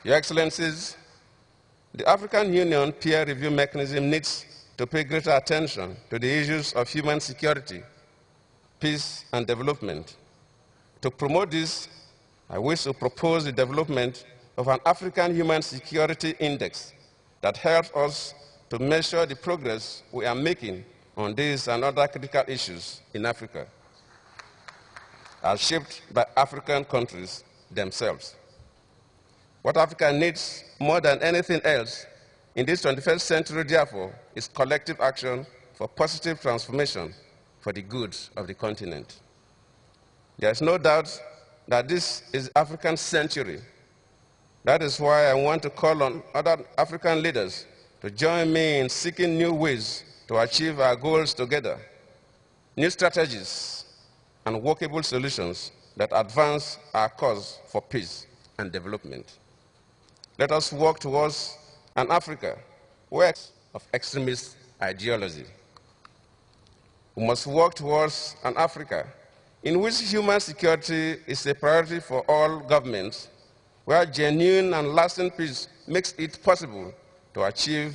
Your Excellencies, the African Union peer review mechanism needs to pay greater attention to the issues of human security, peace, and development. To promote this, I wish to propose the development of an African Human Security Index that helps us to measure the progress we are making on these and other critical issues in Africa, as shaped by African countries themselves. What Africa needs more than anything else in this 21st century, therefore, is collective action for positive transformation for the good of the continent. There is no doubt that this is African century. That is why I want to call on other African leaders to join me in seeking new ways to achieve our goals together, new strategies and workable solutions that advance our cause for peace and development. Let us work towards an Africa where of extremist ideology. We must work towards an Africa in which human security is a priority for all governments, where genuine and lasting peace makes it possible to achieve,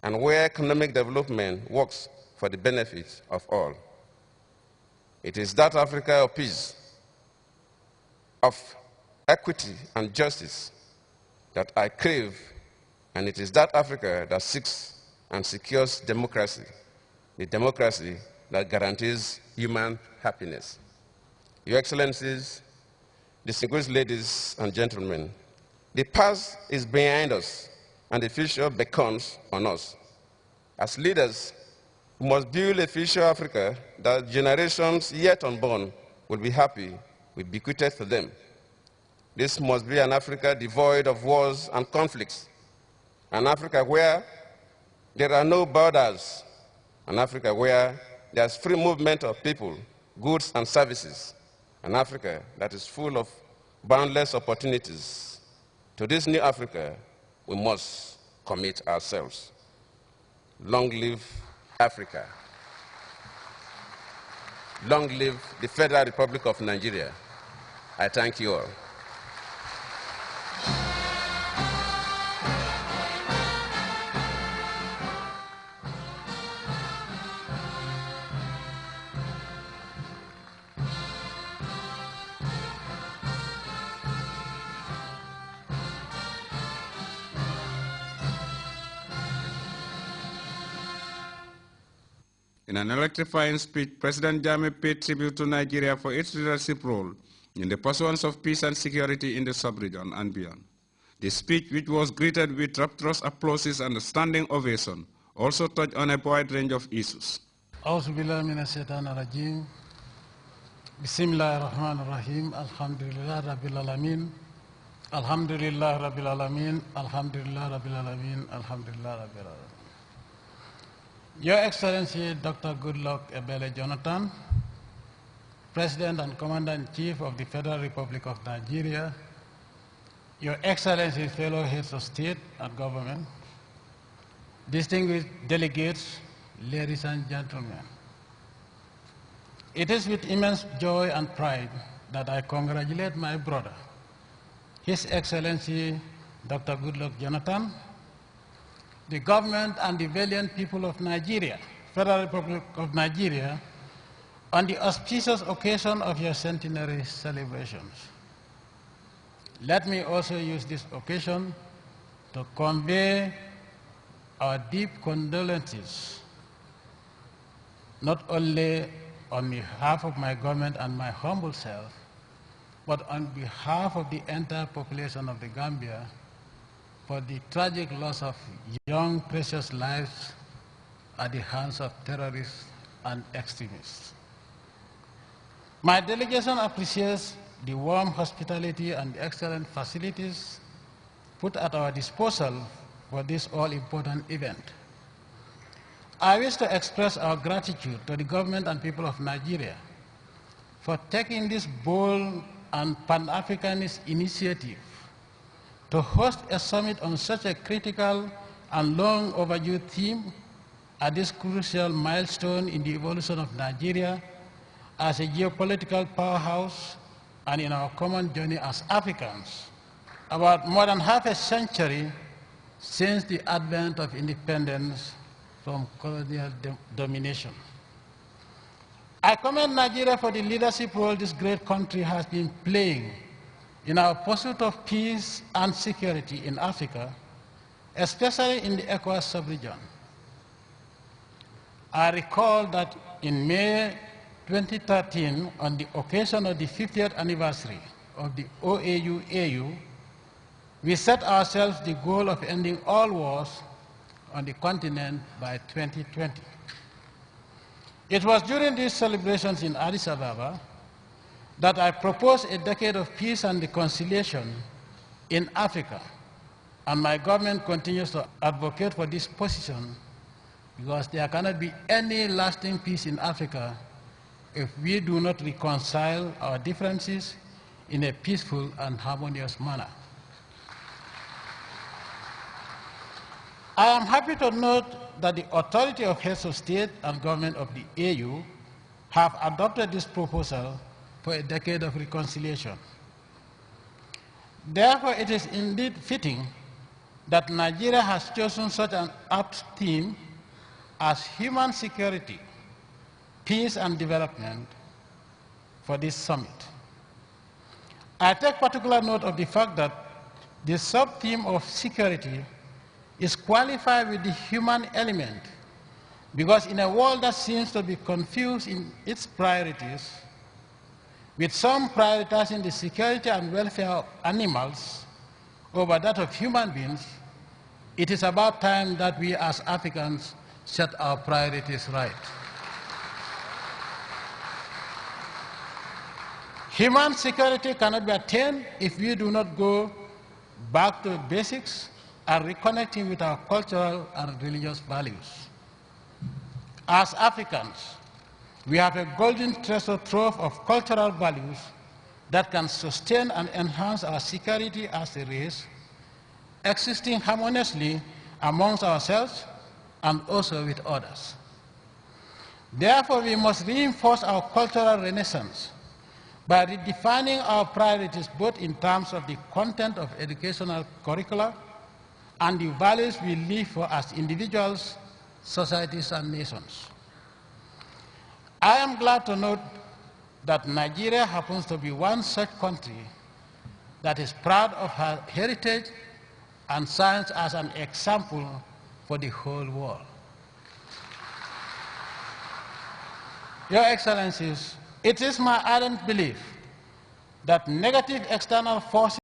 and where economic development works for the benefit of all. It is that Africa of peace, of equity and justice that I crave, and it is that Africa that seeks and secures democracy, the democracy that guarantees human happiness. Your Excellencies, distinguished ladies and gentlemen, the past is behind us and the future beckons on us. As leaders, we must build a future Africa that generations yet unborn will be happy we bequeathed to them. This must be an Africa devoid of wars and conflicts, an Africa where there are no borders, an Africa where there's free movement of people, goods and services, an Africa that is full of boundless opportunities. To this new Africa, we must commit ourselves. Long live Africa. Long live the Federal Republic of Nigeria. I thank you all. In an electrifying speech, President Jammeh paid tribute to Nigeria for its leadership role in the pursuance of peace and security in the sub-region and beyond. The speech, which was greeted with rapturous applauses and a standing ovation, also touched on a wide range of issues. Bismillahirrahmanirrahim. Alhamdulillah Rabbil Alameen. Alhamdulillah Rabbil Alameen. Alhamdulillah Rabbil Alameen. Alhamdulillah Rabbil Alameen. Your Excellency, Dr. Goodluck Ebele Jonathan, President and Commander-in-Chief of the Federal Republic of Nigeria, Your Excellency, fellow heads of state and government, distinguished delegates, ladies and gentlemen. It is with immense joy and pride that I congratulate my brother, His Excellency, Dr. Goodluck Jonathan, the government and the valiant people of Nigeria, Federal Republic of Nigeria, on the auspicious occasion of your centenary celebrations. Let me also use this occasion to convey our deep condolences, not only on behalf of my government and my humble self, but on behalf of the entire population of the Gambia, for the tragic loss of young, precious lives at the hands of terrorists and extremists. My delegation appreciates the warm hospitality and the excellent facilities put at our disposal for this all-important event. I wish to express our gratitude to the government and people of Nigeria for taking this bold and Pan-Africanist initiative to host a summit on such a critical and long overdue theme at this crucial milestone in the evolution of Nigeria as a geopolitical powerhouse and in our common journey as Africans about more than half a century since the advent of independence from colonial domination. I commend Nigeria for the leadership role this great country has been playing in our pursuit of peace and security in Africa, especially in the ECOWAS sub-region. I recall that in May 2013, on the occasion of the 50th anniversary of the OAU-AU, we set ourselves the goal of ending all wars on the continent by 2020. It was during these celebrations in Addis Ababa that I proposed a decade of peace and reconciliation in Africa, and my government continues to advocate for this position because there cannot be any lasting peace in Africa if we do not reconcile our differences in a peaceful and harmonious manner. I am happy to note that the authority of heads of state and government of the AU have adopted this proposal for a decade of reconciliation. Therefore, it is indeed fitting that Nigeria has chosen such an apt theme as human security, peace and development for this summit. I take particular note of the fact that the sub-theme of security is qualified with the human element, because in a world that seems to be confused in its priorities, with some prioritizing the security and welfare of animals over that of human beings, it is about time that we as Africans set our priorities right. Human security cannot be attained if we do not go back to basics and reconnecting with our cultural and religious values. As Africans, we have a golden treasure trove of cultural values that can sustain and enhance our security as a race, existing harmoniously amongst ourselves and also with others. Therefore, we must reinforce our cultural renaissance by redefining our priorities both in terms of the content of educational curricula and the values we live for as individuals, societies, and nations. I am glad to note that Nigeria happens to be one such country that is proud of her heritage and serves as an example for the whole world. Your Excellencies, it is my ardent belief that negative external forces